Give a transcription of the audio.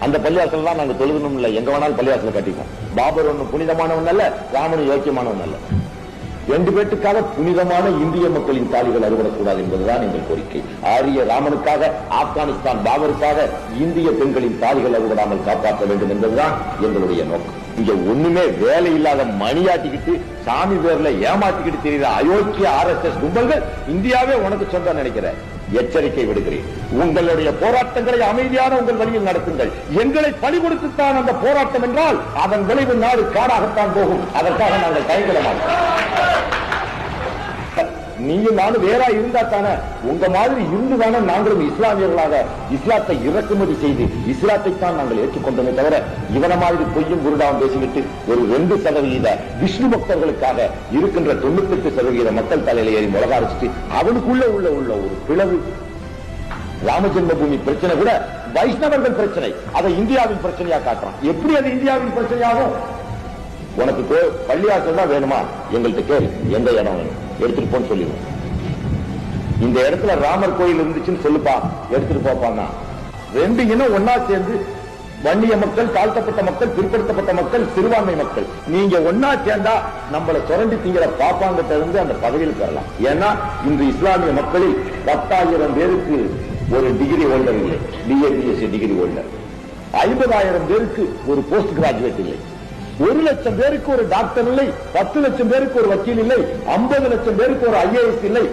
அந்த பள்ளிவாசல் தான் நாங்க தொழுகணும் இல்ல, எங்க வேணாலும் பள்ளிவாசல கட்டிப்போம். பாபர் ஒண்ணு புனிதமானவன் அல்ல, ராமன் யோக்கியமானவன் அல்ல. 2 பேட்டுக்காக புனிதமான இந்திய மக்களின் தாலிகள் அறுபடக்கூடாது என்பதுதான் எங்கள் கோரிக்கை. ஆரிய ராமனுக்காக, ஆப்கானிஸ்தான் பாபருக்காக இந்திய பெண்களின் தாலிகள் அறுபடாமல் காப்பாற்ற வேண்டும் என்பதுதான் எங்களுடைய நோக்கம். இங்க ஒண்ணுமே வேலை இல்லாத மணியாட்டிக்கிட்டு சாமி பேர்ல ஏமாத்திக்கிட்டு தெரியுற அயோக்கிய RSS கும்பல்கள் இந்தியாவே உனக்கு சொந்த நினைக்கிற எச்சரிக்கை விடுகிறேன். உங்களுடைய போராட்டங்களை அமைதியான உங்கள் வழியில் நடத்துங்கள். எங்களை பலி கொடுத்துத்தான் அந்த போராட்டம் என்றால் அதன் விளைவு நாடு காடாகத்தான் போகும். அதற்காக நாங்கள் தயங்கிட மாட்டோம். நீயும் நானும் வேறா இருந்தா தானே, உங்க மாதிரி இருந்துதானே நாங்களும் இஸ்லாமியர்களாக இஸ்லாத்தை இறக்குமதி செய்து இஸ்லாத்தை தான் நாங்கள் ஏற்றுக்கொண்டோமே தவிர இவன மாதிரி பொய்யும் குருடாவும் பேசிக்கிட்டு ஒரு 2% விஷ்ணு பக்தர்களுக்காக இருக்கின்ற 98% மக்கள் தலையில ஏறி முழக அரைச்சிட்டு அவனுக்குள்ள உள்ள ஒரு பிளவு. ராமஜென்ம பூமி பிரச்சனை கூட வைஷ்ணவர்கள் பிரச்சனை, அதை இந்தியாவின் பிரச்சனையா காட்டுறான். எப்படி அது இந்தியாவின் பிரச்சனையாகும்? உனக்கு பள்ளிவாசல் தான் வேணுமா, எங்கள்கிட்ட கேள்வி, எந்த இடம் வேணும் எடுத்துட்டு போன்னு சொல்லிடுவோம். இந்த இடத்துல ராமர் கோயில் இருந்துச்சுன்னு சொல்லுப்பா, எடுத்துட்டு போப்பாங்க. 2 இனம் ஒன்னா சேர்ந்து வன்னிய மக்கள், தாழ்த்தப்பட்ட மக்கள், பிற்படுத்தப்பட்ட மக்கள், சிறுபான்மை மக்கள், நீங்க ஒன்னா சேர்ந்தா நம்மளை சுரண்டி திங்கிற பாப்பாங்கிட்ட இருந்து அந்த பதவியில் பெறலாம். ஏன்னா இன்று இஸ்லாமிய மக்களில் 10,000 பேருக்கு ஒரு டிகிரி ஹோல்டர் இல்லை, BA BSc டிகிரி ஹோல்டர். 50,000 பேருக்கு ஒரு போஸ்ட் கிராஜுவேட் இல்லை. 1 லட்சம் பேருக்கு ஒரு டாக்டர் இல்லை, 10 லட்சம் பேருக்கு ஒரு வக்கீல் இல்லை, 50 லட்சம் பேருக்கு ஒரு IAS இல்லை.